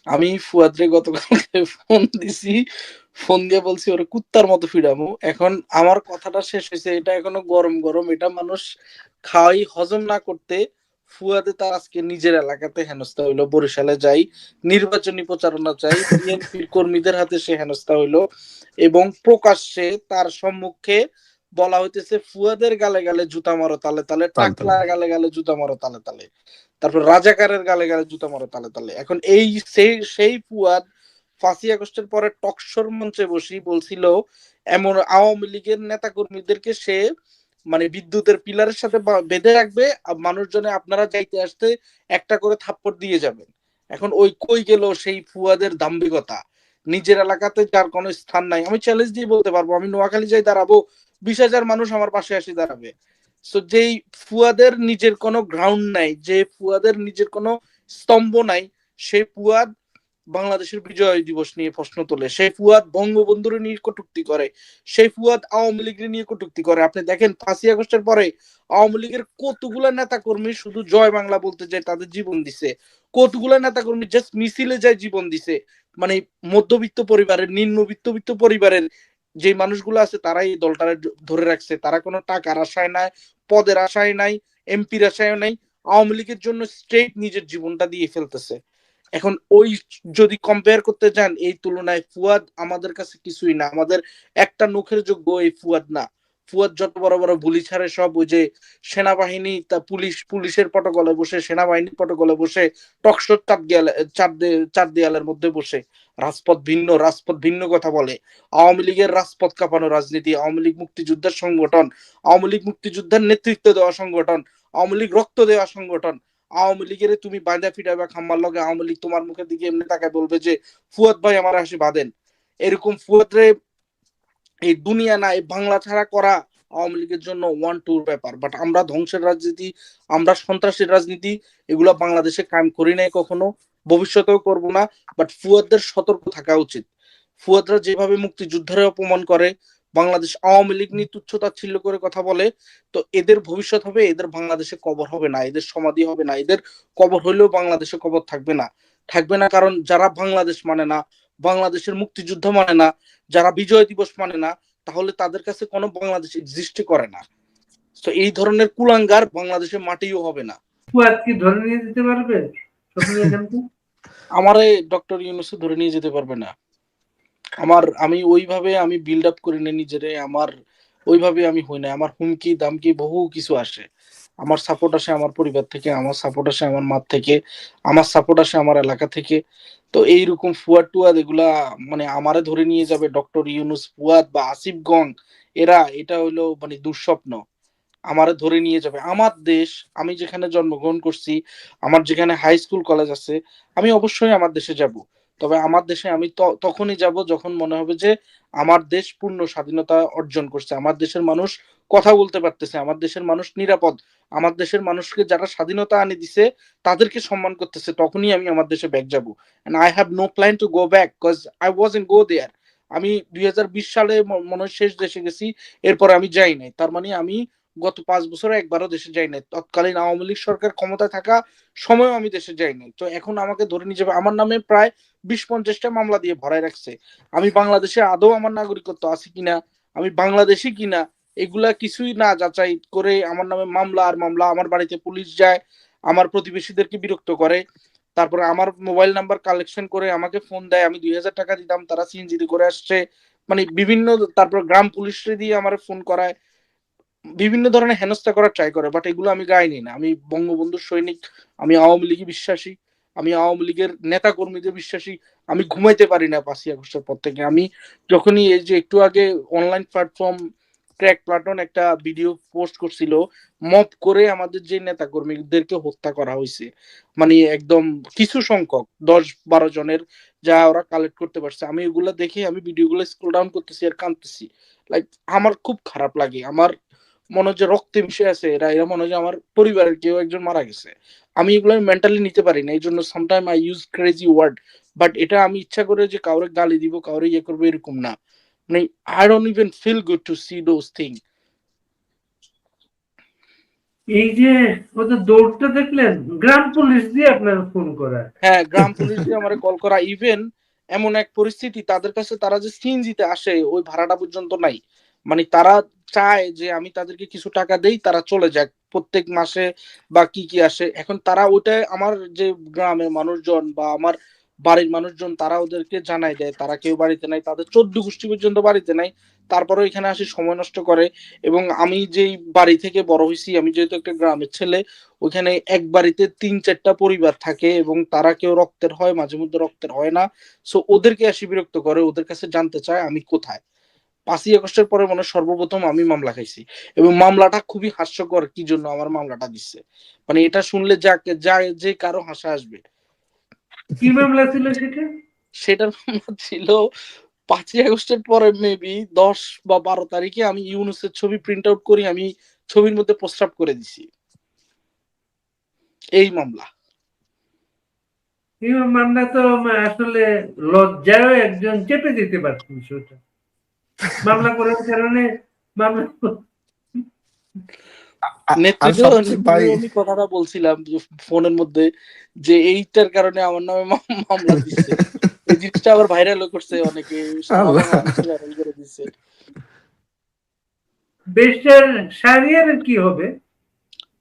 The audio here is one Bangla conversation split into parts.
আমি ফুয়াদরে গতকালকে ফোন দিছি, ফোন দিয়ে বলছি ওরে কুত্তার মতো ফিরামু। এখন আমার কথাটা শেষ হয়েছে, এটা এখনো গরম গরম, এটা মানুষ খাওয়াই হজম না করতে ফুয়াদে তার আজকে নিজের এলাকাতে হেনস্থা হইলো, বরিশালে যাই নির্বাচনী প্রচারণা চাই, বিএনপির কর্মীদের হাতে সে হেনস্থা হইলো এবং প্রকাশ্যে তার সম্মুখে বলা হইতেছে ফুয়াদের গালে গালে জুতা মারো তালে তালে, তাল তাল। টাকলা গালে গালে জুতা মারো তালে তালে, তারপর রাজাকারের গালে গালে জুতা মারো তালে তালে। এখন এই সেই ফুয়াদ 5ই আগস্টের পরে টকশোর মঞ্চে বসি বলছিল এমন আওয়ামী লীগের নেতা কর্মীদেরকে সে মানে বিদ্যুতের পিলারের সাথে বেঁধে রাখবে, মানুষজনে আপনারা যাইতে আসতে একটা করে থাপ্পড় দিয়ে যাবেন। এখন ওই কই গেল সেই ফুয়াদের দাম্ভিকতা? নিজের এলাকাতে যার কোনো স্থান নাই, আমি চ্যালেঞ্জ দিয়ে বলতে পারবো আমি নোয়াখালী যাই দাঁড়াবো, 20,000 মানুষ আমার পাশে আসি দাঁড়াবে। তো যেই ফুয়াদের নিজের কোনো গ্রাউন্ড নাই, যে ফুয়াদের নিজের কোনো স্তম্ভ নাই, সেই ফুয়াদ বাংলাদেশের বিজয় দিবস নিয়ে প্রশ্ন তোলে, সেই ফুয়াদ বঙ্গবন্ধুর নিয়ে কটূক্তি করে, সেই ফুয়াদ আওয়ামী লীগের নিয়ে কটূক্তি করে। আপনি দেখেন 5ই আগস্টের পরে আওয়ামী লীগের কতগুলা নেতা কর্মী শুধু জয় বাংলা বলতে যায় তাদের জীবন দিছে, কতগুলা নেতা কর্মী জাস্ট মিছিলে যায় জীবন দিছে। মানে মধ্যবিত্ত পরিবারের, নিম্নবিত্ত পরিবারের যে মানুষগুলো আছে তারাই এই দলটারে ধরে রাখছে, তারা কোনো টাকার আশায় নাই, পদের আশায় নাই, এমপির আশায় নাই, আওয়ামী লীগের জন্য স্ট্রেট নিজের জীবনটা দিয়ে ফেলতেছে। এখন ওই যদি কম্পেয়ার করতে যান এই তুলনায় ফুয়াদ আমাদের কাছে কিছুই না, আমাদের একটা নখের যোগ্য এই ফুয়াদ না। ফুয়াদ যত বড় বড় বুলি ছাড়ে সব ওই যে সেনাবাহিনী তা পুলিশের প্রটোকলে বসে, সেনাবাহিনীর প্রটোকলে বসে, টকশোর চার দেয়ালের মধ্যে বসে রাজপথ ভিন্ন কথা বলে। আওয়ামী লীগের রাজপথ কাঁপানো রাজনীতি, আওয়ামী লীগ মুক্তিযোদ্ধার সংগঠন, আওয়ামী লীগ মুক্তিযোদ্ধার নেতৃত্ব দেওয়া সংগঠন, আওয়ামী লীগ রক্ত দেওয়া সংগঠন। আওয়ামী লীগের তুমি বাঁধা ফিরাবা খাম্বার লগে, আওয়ামী লীগ তোমার মুখের দিকে এমনি তাকায় বলবে যে ফুয়াদ ভাই আমার হাসি বাঁধেন। এরকম ফুয়াদ রে এই দুনিয়া না এই বাংলা ছাড়া করা আওয়ামী লীগের জন্য ওয়ান টুর ব্যাপার। বাট আমরা ধ্বংসের রাজনীতি, আমরা সন্ত্রাসের রাজনীতি এগুলো বাংলাদেশে কায়েম করি নাই কখনো, ভবিষ্যতেও করব না। বাট ফুয়াদদের সতর্ক থাকা উচিত। ফুয়াদরা যেভাবে মুক্তিযোদ্ধারে অপমান করে, বাংলাদেশ আওয়ামী লীগ নিয়ে তুচ্ছতাচ্ছিল্য করে কথা বলে, তো এদের ভবিষ্যৎ হবে, এদের বাংলাদেশে কবর হবে না, এদের সমাধি হবে না, এদের কবর হইলেও বাংলাদেশে কবর থাকবে না। থাকবে না কারণ যারা বাংলাদেশ মানে না, বাংলাদেশের মুক্তিযুদ্ধ মানে না, যারা বিজয় দিবস মানে না, তাহলে তাদের কাছে কোনো বাংলাদেশ এক্সিস্ট করে না। তো এই ধরনের কুলাঙ্গার বাংলাদেশে মাটিও হবে না। ফুয়াদ কি ধরে নিয়ে যেতে পারবে শফিউল খানকে? আমারে ডক্টর ইউনূস ধরে নিয়ে যেতে পারবে না। আমি ওইভাবে আমি বিল্ড আপ করি না নিজেরে, আমার ওইভাবে আমি হই না। আমার হুমকি দামকি বহু কিছু আসে, আমার সাপোর্ট আসে আমার পরিবার থেকে, আমার সাপোর্ট আসে আমার মা থেকে, আমার সাপোর্ট আসে আমার এলাকা থেকে। তো এইরকম ফুয়াদ টুয়াদ এগুলা মানে আমারে ধরে নিয়ে যাবে ডক্টর ইউনুস, ফুয়াদ বা আসিফ গং, এরা এটা হইলো মানে দুঃস্বপ্ন। আমারে ধরে নিয়ে যাবে আমার দেশ, আমি যেখানে জন্মগ্রহণ করছি, আমার যেখানে হাই স্কুল কলেজ আছে, আমি অবশ্যই আমার দেশে যাব। তবে আমার দেশে আমি তখনই যাব যখন মনে হবে যে আমার দেশ পূর্ণ স্বাধীনতা অর্জন করছে, আমার দেশের মানুষ কথা বলতে পারতেছে, আমার দেশের মানুষ নিরাপদ, আমার দেশের মানুষকে যারা স্বাধীনতা আনি দিছে তাদেরকে সম্মান করতেছে, তখনই আমি আমার দেশে ব্যাক যাব। And I have no plan to go back cause I wasn't go there. আমি 2020 সালে মনে হয় শেষ দেশে গেছি, এরপরে আমি যাই নাই। তার মানে আমি গত 5 বছরে একবারও দেশে যাই নাই, তৎকালীন আওয়ামী লীগ সরকার ক্ষমতায় থাকা সময়ও আমি দেশে যাই নাই। তো এখন আমাকে ধরে নিয়ে যাবে, আমার নামে প্রায় 20-50টা মামলা দিয়ে ভরাই রাখছে। আমি বাংলাদেশে আদৌ আমার নাগরিকত্ব আছে কিনা, আমি বাংলাদেশি কিনা, এগুলা কিছুই না যাচাই করে আমার নামে মামলা আর মামলা। আমার বাড়িতে পুলিশ যায়, আমার প্রতিবেশীদেরকে বিরক্ত করে, তারপরে আমার মোবাইল নাম্বার কালেকশন করে আমাকে ফোন দেয়, আমি 2,000 টাকা দিতাম, তারা সিএনজি করে আসছে, মানে বিভিন্ন। তারপর গ্রাম পুলিশে দিয়ে আমার ফোন করায়, বিভিন্ন ধরনের হেনস্থা করার ট্রাই করে। বাট এগুলো আমি গাইনি না, আমি বঙ্গবন্ধুর সৈনিক, আমি আওয়ামী লীগে বিশ্বাসী, আমি আওয়ামী লীগের নেতা কর্মীদের বিশ্বাসী। আমি ঘুমাইতে পারি না 5ই আগস্টের পর থেকে। আমি যখনই এই যে একটু আগে অনলাইন প্ল্যাটফর্ম ক্র্যাক প্লাটন একটা ভিডিও পোস্ট করছিল, মপ করে আমাদের যে নেতা কর্মীদেরকে হত্যা করা হয়েছে, মানে একদম কিছু সংখ্যক 10-12 জনের, যা ওরা কালেক্ট করতে পারছে, আমি এগুলো দেখে আমি ভিডিওগুলো স্ক্রল ডাউন করতেছি আর কাঁদতেছি। লাইক আমার খুব খারাপ লাগে, আমার মনে হচ্ছে রক্তে মিশে আছে এরা, এরা মনে হয় আমার পরিবারের কেউ একজন মারা গেছে। আমি এগুলো মেন্টালি নিতে পারি না, এই জন্য sometime I use crazy word. But এটা আমি ইচ্ছা করে যে কাউরে গালি দিব, কাউরে ইয়ে করবো এরকম না। মানে, I don't even feel good to see those things. এই যে ওদের দৌড়টা দেখলেন, গ্রাম পুলিশ দিয়ে আপনার ফোন করা। হ্যাঁ, গ্রাম পুলিশ দিয়ে আমারে কল করা। ইভেন এমন এক পরিস্থিতি, তাদের কাছে তারা যে সিএনজিতে আসে ওই ভাড়াটা পর্যন্ত নাই। মানে তারা চায় যে আমি তাদেরকে কিছু টাকা দেই, তারা চলে যাক প্রত্যেক মাসে বা কি আসে। এখন তারা ওইটাই আমার যে গ্রামের মানুষজন বা আমার বাড়ির মানুষজন তারা ওদেরকে জানাই দেয় তারা কেউ বাড়িতে নাই, তাদের 14 গোষ্ঠী পর্যন্ত বাড়িতে নাই। তারপরেও এখানে আসি সময় নষ্ট করে। এবং আমি যেই বাড়ি থেকে বড় হয়েছি, আমি যেহেতু একটা গ্রামের ছেলে, ওইখানে এক বাড়িতে 3-4টা পরিবার থাকে এবং তারা কেউ রক্তের হয়, মাঝে মধ্যে রক্তের হয় না। সো ওদেরকে আসি বিরক্ত করে, ওদের কাছে জানতে চায় আমি কোথায়। 5ই আগস্টের পরে মনে হয় সর্বপ্রথম আমি মামলা খাইছি। এবং মামলাটা খুবই হাস্যকর, কি জন্য আমার মামলাটা দিচ্ছে, মানে এটা শুনলে যা যে কারো হাসা আসবে। কি মামলা ছিল সেটা? সেটার মামলা ছিল 5ই আগস্টের পরে মেবি 10 বা 12 তারিখে আমি ইউনুসের ছবি প্রিন্ট আউট করি, আমি ছবির মধ্যে প্রস্রাব করে দিছি। এই মামলা। এই মামলা তো আসলে লজ্জায় একজন চেপে দিতে পারত বিষয়টা। মামলা করার কারণে মামলা আর নেত্রীকেও সবচেয়ে ভাই, নেত্রীকেও আমি কথাটা বলছিলাম যে ফোনের মধ্যে, যে এইটার কারণে আমার নামে মামলা দিচ্ছে। এই জিনিসটা আবার ভাইরালও করছে অনেকে, সারা আল্লাহ, বাংলাদেশে ভাইরাল করে দিচ্ছে। ব্যারিস্টার শাহরিয়ারের কি হবে?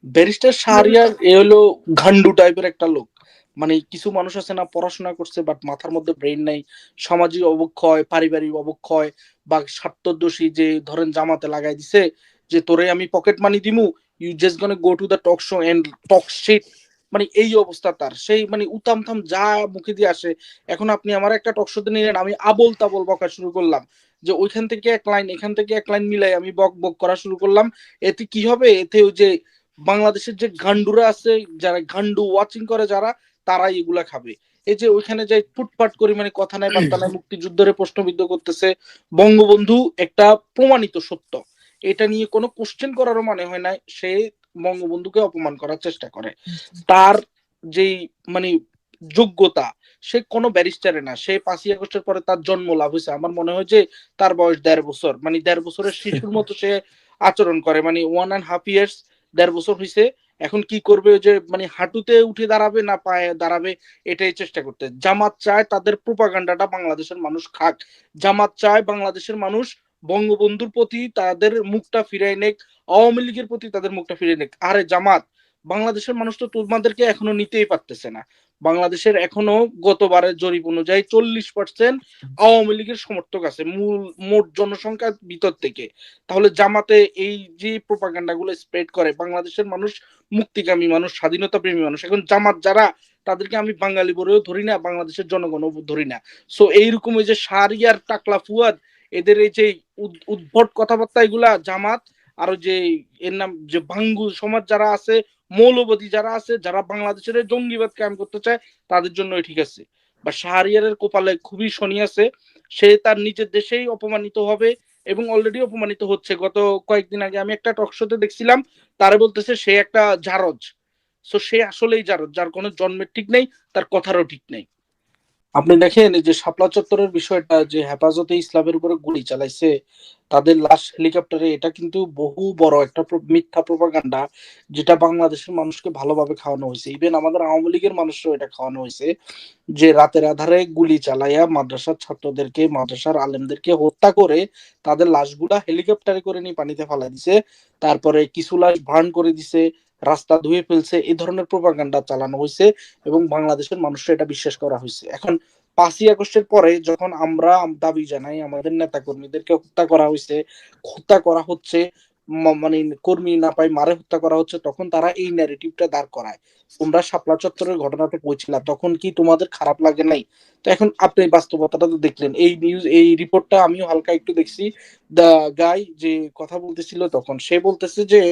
ব্যারিস্টার শাহরিয়ার এ হলো গান্ডু টাইপের একটা লোক। মানে কিছু মানুষ আছে না, পড়াশোনা করছে বাট মাথার মধ্যে ব্রেন নাই। সামাজিক অবক্ষয়, পারিবারিক অবক্ষয় বা স্বার্থদোষী, যে ধরেন জামাতে লাগাই দিছে যে তোরে আমি পকেট মানি দিমু, you just gonna go to the talk show and talk shit. মানে এই অবস্থা তার, সেই মানে উতাম থাম যা মুখে দিয়ে আসে। এখন আপনি আমার একটা টক শোতে নিলেন, আমি আবোল তাবোল বকা শুরু করলাম, যে ওইখান থেকে এক লাইন এখান থেকে এক লাইন মিলাই আমি বক বক করা শুরু করলাম। এতে কি হবে? এতে ওই যে বাংলাদেশের যে গান্ডুরা আছে, যারা গান্ডু ওয়াচিং করে যারা, তারাই এগুলা খাবে। এই যে ওইখানে যাই ফুটপাট করি, মানে কথা নাই বার্তা নাই, মুক্তিযুদ্ধের প্রশ্নবিদ্ধ করতেছে। বঙ্গবন্ধু একটা প্রমাণিত সত্য, এটা নিয়ে কোনো কোশ্চেন করারও মানে হয় না। সে বঙ্গবন্ধুকে অপমান করার চেষ্টা করে। তার যেই মানে যোগ্যতা, সে কোনো ব্যারিস্টারে না। সে 5ই আগস্টের পরে তার জন্ম লাভ হয়েছে, আমার মনে হয় যে তার বয়স 1.5 বছর, মানে 1.5 বছরের শিশুর মতো সে আচরণ করে। মানে 1.5 ইয়ার্স, 1.5 বছর হয়েছে। এখন কি করবে? ওই যে মানে হাঁটুতে উঠে দাঁড়াবে না পায়ে দাঁড়াবে, এটাই চেষ্টা করতে। জামাত চায় তাদের প্রোপাগান্ডাটা বাংলাদেশের মানুষ খাক। জামাত চায় বাংলাদেশের মানুষ বঙ্গবন্ধুর প্রতি তাদের মুখটা ফিরাই নেক, আওয়ামী লীগের প্রতি তাদের মুখটা ফিরিয়ে নেক। আরে জামাত, বাংলাদেশের মানুষ তো তোমাদেরকে এখনো নিতেই পারতেছে না। বাংলাদেশের এখনো গতবারের জরিপ অনুযায়ী 40% আওয়ামী লীগের সমর্থক আছে মূল মোট জনসংখ্যার ভিতর থেকে। তাহলে জামাতে এই যে প্রোপাগান্ডা গুলো স্প্রেড করে, বাংলাদেশের মানুষ মুক্তিকামী মানুষ, স্বাধীনতা প্রেমী মানুষ। এখন জামাত যারা, তাদেরকে আমি বাঙালি বলেও ধরি না, বাংলাদেশের জনগণও ধরি না। সো এইরকম এই যে শাহরিয়ার, টাকলা ফুয়াদ, এদের এই যে উদ্ভট কথাবার্তা, এগুলা জামাত আর ওই যে এর নাম যে ভাঙ্গু সমাজ যারা আছে, মৌলবাদী যারা আছে, যারা বাংলাদেশের জঙ্গিবাদ কায়েম করতে চায়, তাদের জন্য ঠিক আছে। বা শাহরিয়ারের কপালে খুবই শনি আছে, সে তার নিজের দেশেই অপমানিত হবে এবং অলরেডি অপমানিত হচ্ছে। গত কয়েকদিন আগে আমি একটা টক শোতে দেখছিলাম, তারে বলতেছে সে একটা জারজ। সো সে আসলেই জারজ, যার কোনো জন্মের ঠিক নেই, তার কথারও ঠিক নেই। আপনি দেখেন এই যে শাপলা চত্বরের বিষয়টা, যে হেফাজতে ইসলামের উপরে গুলি চালাইছে তাদের লাশ হেলিকপ্টারে, এটা কিন্তু বহু বড় একটা মিথ্যা প্রপাগান্ডা, যেটা বাংলাদেশের মানুষকে ভালোভাবে খাওয়ানো হয়েছে। ইভেন আমাদের আওয়ামী লীগের মানুষরাও এটা খাওয়ানো হয়েছে, যে রাতের আধারে গুলি চালাইয়া মাদ্রাসার ছাত্রদেরকে, মাদ্রাসার আলেমদেরকে হত্যা করে তাদের লাশগুলা হেলিকপ্টারে করে নিয়ে পানিতে ফালাই দিছে। তারপরে কিছু লাশ ভার্ন করে দিছে, রাস্তা ধুয়ে ফেলছে, এই ধরনের প্রপাগান্ডা চালানো হয়েছে এবং বাংলাদেশের মানুষরা এটা বিশ্বাস করা হয়েছে। এখন 5ই আগস্টের পরে যখন আমরা দাবি জানাই আমাদের নেতা কর্মীদেরকে হত্যা করা হয়েছে, হত্যা করা হচ্ছে, মানে কর্মী না পাই মারে হত্যা করা হচ্ছে, তখন তারা এই ন্যারেটিভটা দাঁড় করায়। তোমরা শাপলা চত্বরের ঘটনাতে পৌঁছিলা, তখন কি তোমাদের খারাপ লাগে নাই? তো এখন আপনি বাস্তবতাটা তো দেখলেন, এই নিউজ এই রিপোর্টটা আমিও হালকা একটু দেখছি। দা গাই যে কথা বলতেছিল তখন সে বলতেছে যে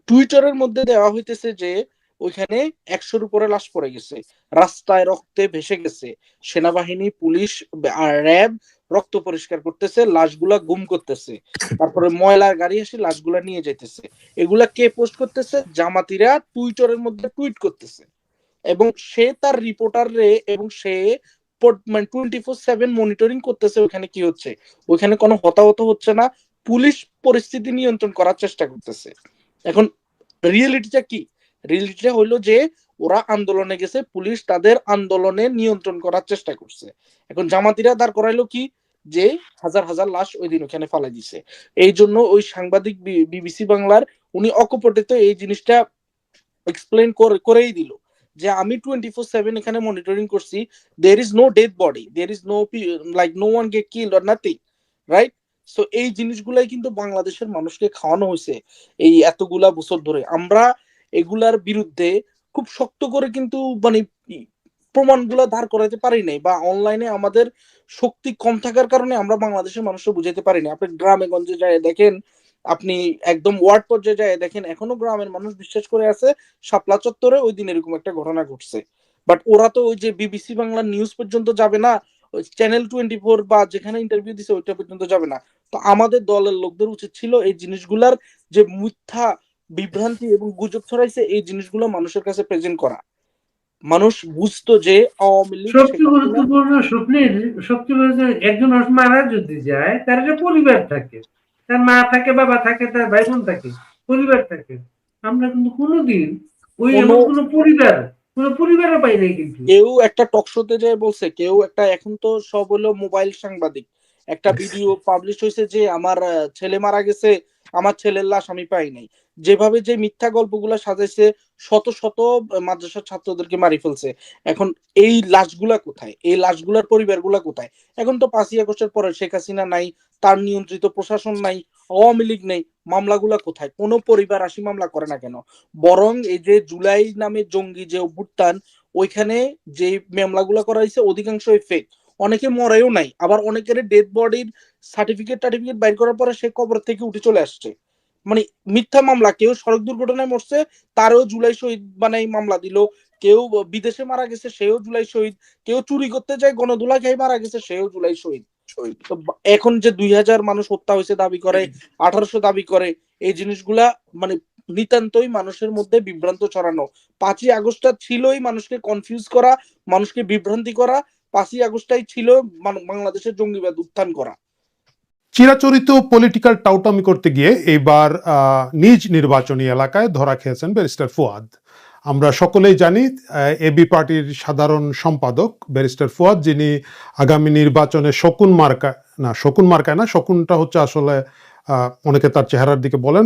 টুইটারের মধ্যে দেওয়া হইতেছে যে ওইখানে 100-র উপরে লাশ পড়ে গেছে, রাস্তায় রক্তে ভেসে গেছে, সেনাবাহিনী, পুলিশ আর র্যাব রক্ত পরিষ্কার করতেছে, লাশগুলা গুম করতেছে, তারপরে ময়লার গাড়ি এসে লাশগুলা নিয়ে যাইতেছে। এগুলা কে পোস্ট করতেছে? জামাতিরা টুইটারের মধ্যে টুইট করতেছে। এবং সে তার রিপোর্টার রে, এবং সে মানে 24/7 মনিটরিং করতেছে ওখানে কি হচ্ছে। ওইখানে কোনো হতাহত হচ্ছে না, পুলিশ পরিস্থিতি নিয়ন্ত্রণ করার চেষ্টা করতেছে। এখন রিয়েলিটিটা কি? রিয়েলিটিটা হইলো যে ওরা আন্দোলনে গেছে, পুলিশ তাদের আন্দোলনে নিয়ন্ত্রণ করার চেষ্টা করছে। এখন জামাতিরা দাঁড় করাইলো কি, যে হাজার হাজার লাশ ওই দিন ওখানে ফালাই দিছে। এই জন্য ওই সাংবাদিক বিবিসি বাংলার উনি অকপটিত এই জিনিসটা এক্সপ্লেন করেই দিল যে আমি 24/7 এখানে মনিটরিং করছি, there is no dead body, there is no like no one get killed or nothing, right? So এই জিনিসগুলাই কিন্তু বাংলাদেশের মানুষকে খাওয়ানো হয়েছে এই এতগুলা বছর ধরে। আমরা এগুলার বিরুদ্ধে খুব শক্ত করে কিন্তু মানে প্রমাণগুলো ধার করাতে পারি নাই, বা অনলাইনে আমাদের শক্তি কম থাকার কারণে আমরা বাংলাদেশের মানুষকে বুঝাইতে পারি না। আপনি গ্রামে গঞ্জে যায় দেখেন, আপনি একদম ওয়ার্ড পর্যায়ে যায় দেখেন, এখনো গ্রামের মানুষ বিশ্বাস করে আছে শাপলা চত্বরে ওই দিন এরকম একটা ঘটনা ঘটছে। বাট ওরা তো ওই যে বিবিসি বাংলা নিউজ পর্যন্ত যাবে না, চ্যানেল 24 বা যেখানে ইন্টারভিউ দিছে ওইটা পর্যন্ত যাবে না। তো আমাদের দলের লোকদের উচিত ছিল এই জিনিসগুলার যে মিথ্যা বিভ্রান্তি এবং গুজব ছড়াইছে এই জিনিসগুলো মানুষের কাছে প্রেজেন্ট করা। মানুষ বুঝতো যে আওয়ামী লীগ সবচেয়ে গুরুত্বপূর্ণ স্বপ্নের সবচেয়ে বড় যে একজন মানুষ মারা যদি যায় তার একটা পরিবার থাকে, তার মা থাকে, বাবা থাকে, তার ভাই বোন থাকে, পরিবার থাকে। আমরা কিন্তু কোনোদিন ওই কোনো এমন কোনো পরিবারও পাই নাই কিন্তু। কেউ একটা টক শোতে যায় বলছে, কেউ একটা, এখন তো সব হলো মোবাইল সাংবাদিক, একটা ভিডিও পাবলিশ হয়েছে যে আমার ছেলে মারা গেছে, আমার ছেলের লাশ আমি পাই নাই। যেভাবে যে মিথ্যা গল্পগুলা সাজাইছে, শত শত মাদ্রাসার ছাত্রদেরকে মারি ফেলছে। এখন এই লাশগুলা কোথায়? এই লাশগুলার পরিবারগুলা কোথায়? এখন তো 5ই আগস্টের পরে শেখ হাসিনা নাই, তার নিয়ন্ত্রিত প্রশাসন নাই, আওয়ামী লীগ নেই, মামলাগুলা কোথায়? কোনো পরিবার আসি মামলা করে না কেন? বরং এই যে জুলাই নামে জঙ্গি যে অভ্যুত্থান, ওইখানে যে মামলাগুলো করা হয়েছে অধিকাংশই ফেক। অনেকে মরেও নাই, আবার অনেকের ডেড বডির সার্টিফিকেট বাইর করার পরে সে কবর থেকে উঠে চলে আসছে। মানে মিথ্যা মামলা। কেউ সড়ক দুর্ঘটনায় মরছে, তারও জুলাই শহীদ বানাই মামলা দিল। কেউ বিদেশে মারা গেছে, সেও জুলাই শহীদ। কেউ চুরি করতে যায় গণধোলা খেয়ে মারা গেছে, সেও জুলাই শহীদ। তো এখন যে 2000 মানুষ হত্যা হয়েছে দাবি করে, 1800 দাবি করে, এই জিনিসগুলা মানে নিতান্তই মানুষের মধ্যে বিভ্রান্ত ছড়ানো। 5ই আগস্টটা ছিলই মানুষকে কনফিউজ করা, মানুষকে বিভ্রান্তি করা। 5ই আগস্টটাই ছিল বাংলাদেশের জঙ্গিবাদ উত্থান করা। চিরাচরিত পলিটিক্যাল টাউটামি করতে গিয়ে এইবার নিজ নির্বাচনী এলাকায় ধরা খেয়েছেন ব্যারিস্টার ফুয়াদ। আমরা সকলেই জানি এবি পার্টির সাধারণ সম্পাদক ব্যারিস্টার ফুয়াদ, যিনি আগামী নির্বাচনে শকুন মার্কায় না, শকুনটা হচ্ছে আসলে অনেকে তার চেহারার দিকে বলেন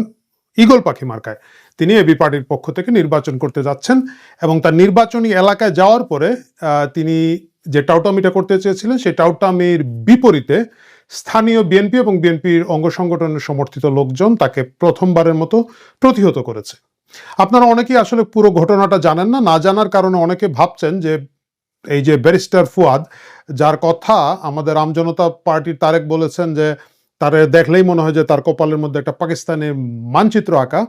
ঈগল পাখি মার্কায়, তিনি এবি পার্টির পক্ষ থেকে নির্বাচন করতে যাচ্ছেন। এবং তার নির্বাচনী এলাকায় যাওয়ার পরে তিনি যে টাউটামিটা করতে চেয়েছিলেন সেই টাউটামির বিপরীতে স্থানীয় বিএনপি এবং বিএনপির অঙ্গ সংগঠনের সমর্থিত লোকজন তাকে প্রথমবারের মতো প্রতিহত করেছে। আপনারা অনেকেই আসলে পুরো ঘটনাটা জানেন না, না জানার কারণে অনেকে ভাবছেন যে এই যে ব্যারিস্টার ফুয়াদ, যার কথা আমাদের আমজনতা পার্টির তারেক বলেছেন যে তারে দেখলেই মনে হয় যে তার কপালের মধ্যে একটা পাকিস্তানের মানচিত্র আঁকা,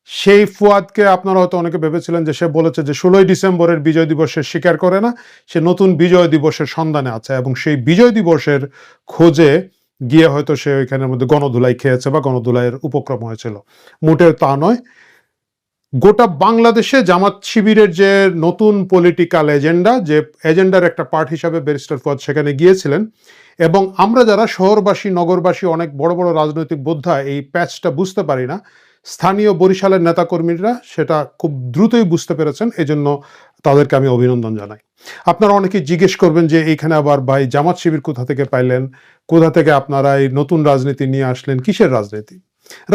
সেই ফুয়াদকে আপনারা হয়তো অনেকে ভেবেছিলেন যে সে বলেছে যে 16ই ডিসেম্বরের বিজয় দিবসের স্বীকার করে না, সে নতুন বিজয় দিবসের সন্ধানে আছে এবং সেই বিজয় দিবসের খোঁজে গিয়ে হয়তো সে ওইখানের মধ্যে গণধুলাই খেয়েছে বা গণধুলাইয়ের উপক্রম হয়েছিল। মোটেও তা নয়। গোটা বাংলাদেশে জামাত শিবিরের যে নতুন পলিটিক্যাল এজেন্ডা, যে এজেন্ডার একটা পার্ট হিসাবে ব্যারিস্টার ফুয়াদ সেখানে গিয়েছিলেন। এবং আমরা যারা শহরবাসী, নগরবাসী, অনেক বড় বড় রাজনৈতিক বোদ্ধা এই প্যাচটা বুঝতে পারি না, স্থানীয় বরিশালের নেতাকর্মীরা সেটা খুব দ্রুতই বুঝতে পেরেছেন, এজন্য তাদেরকে আমি অভিনন্দন জানাই। আপনারা অনেকেই জিজ্ঞেস করবেন যে এইখানে আবার ভাই জামাত শিবির কোথা থেকে পাইলেন, কোথা থেকে আপনারা এই নতুন রাজনীতি নিয়ে আসলেন, কিসের রাজনীতি?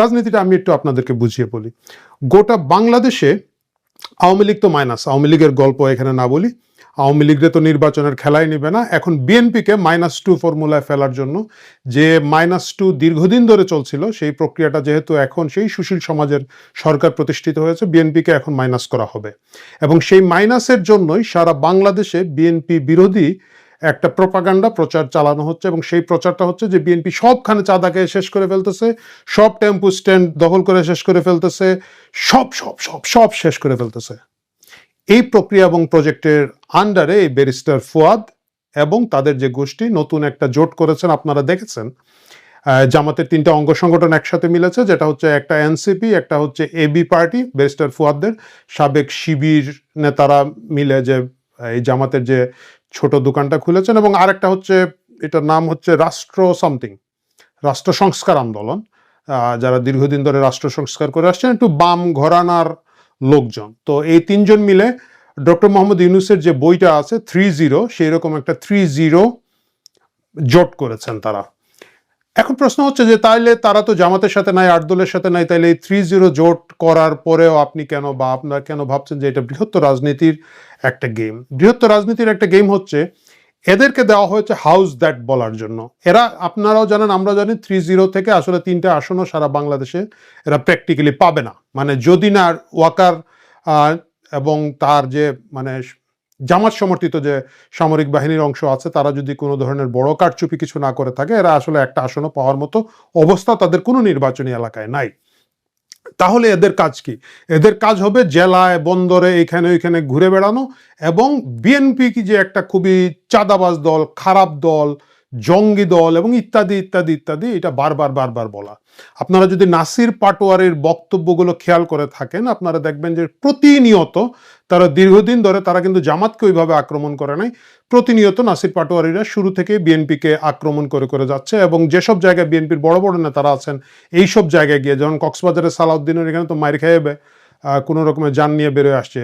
রাজনীতিটা আমি একটু আপনাদেরকে বুঝিয়ে বলি। গোটা বাংলাদেশে আওয়ামী লীগ তো মাইনাস, আওয়ামী লীগের গল্প এখানে না বলি, আওয়ামী লীগরে তো নির্বাচনের খেলাই নিবে না। এখন বিএনপিকে -2 ফর্মুলায় ফেলার জন্য যে -2 দীর্ঘদিন ধরে চলছিল, সেই প্রক্রিয়াটা যেহেতু এখন সেই সুশীল সমাজের সরকার প্রতিষ্ঠিত হয়েছে, বিএনপিকে এখন মাইনাস করা হবে। এবং সেই মাইনাসের জন্যই সারা বাংলাদেশে বিএনপি বিরোধী একটা প্রপাগান্ডা প্রচার চালানো হচ্ছে। এবং সেই প্রচারটা হচ্ছে যে বিএনপি সবখানে চাঁদাকে শেষ করে ফেলতেছে, সব টেম্পু স্ট্যান্ড দখল করে শেষ করে ফেলতেছে, সব সব সব সব শেষ করে ফেলতেছে। এই প্রক্রিয়া এবং প্রজেক্টের আন্ডারে এই ব্যারিস্টার ফুয়াদ এবং তাদের যে গোষ্ঠী নতুন একটা জোট করেছেন, আপনারা দেখেছেন জামাতের 3টা অঙ্গ সংগঠন একসাথে মিলেছে, যেটা হচ্ছে একটা এনসিপি, একটা হচ্ছে এবি পার্টি, ব্যারিস্টার ফুয়াদদের সাবেক শিবির নেতারা মিলে যে এই জামাতের যে ছোট দোকানটা খুলেছেন, এবং আরেকটা হচ্ছে এটার নাম হচ্ছে রাষ্ট্র সংস্কার আন্দোলন, যারা দীর্ঘদিন ধরে রাষ্ট্র সংস্কার করে আসছেন, একটু বাম ঘরানার লোকজন। তো এই তিনজন মিলে ডক্টর মোহাম্মদ ইউনূসের যে বইটা আছে 3-0, সেই রকম একটা 3-0 জোট করেছেন তারা। এখন প্রশ্ন হচ্ছে যে তাইলে তারা তো জামাতের সাথে নাই, 8 দলের সাথে নাই, তাইলে এই 3-0 জোট করার পরেও আপনি কেন, বা আপনারা কেন ভাবছেন যে এটা বৃহত্তর রাজনীতির একটা গেম? বৃহত্তর রাজনীতির একটা গেম হচ্ছে এদেরকে দেওয়া হয়েছে হাউস দ্যাট বলার জন্য। এরা, আপনারাও জানেন, আমরা জানি, 3-0 থেকে আসলে 3টে আসনও সারা বাংলাদেশে এরা প্র্যাকটিক্যালি পাবে না। মানে যদি না ওয়াকার এবং তার যে মানে জামাত সমর্থিত যে সামরিক বাহিনীর অংশ আছে, তারা যদি কোনো ধরনের বড় কারচুপি কিছু না করে থাকে, এরা আসলে একটা আসনও পাওয়ার মতো অবস্থা তাদের কোনো নির্বাচনী এলাকায় নাই। তাহলে এদের কাজ কি? এদের কাজ হবে জেলায়, বন্দরে, এখানে ওইখানে ঘুরে বেড়ানো, এবং বিএনপি কি যে একটা খুবই চাঁদাবাজ দল, খারাপ দল, জঙ্গি দল, এবং ইত্যাদি ইত্যাদি ইত্যাদি, এটা বারবার বলা। আপনারা যদি নাসির পাটোয়ারির বক্তব্যগুলো খেয়াল করে থাকেন, আপনারা দেখবেন যে প্রতিনিয়ত তারা দীর্ঘদিন ধরে, তারা কিন্তু জামাতকে ওইভাবে আক্রমণ করে নাই, প্রতিনিয়ত নাসির পাটোয়ারিরা শুরু থেকে বিএনপিকে আক্রমণ করে যাচ্ছে। এবং যেসব জায়গায় বিএনপির বড় বড় নেতারা আছেন, এইসব জায়গায় গিয়ে, যেমন কক্সবাজারের সালাউদ্দিনের এখানে তো মাইর খেয়ে কোনো রকমের যান নিয়ে বেরোয় আসছে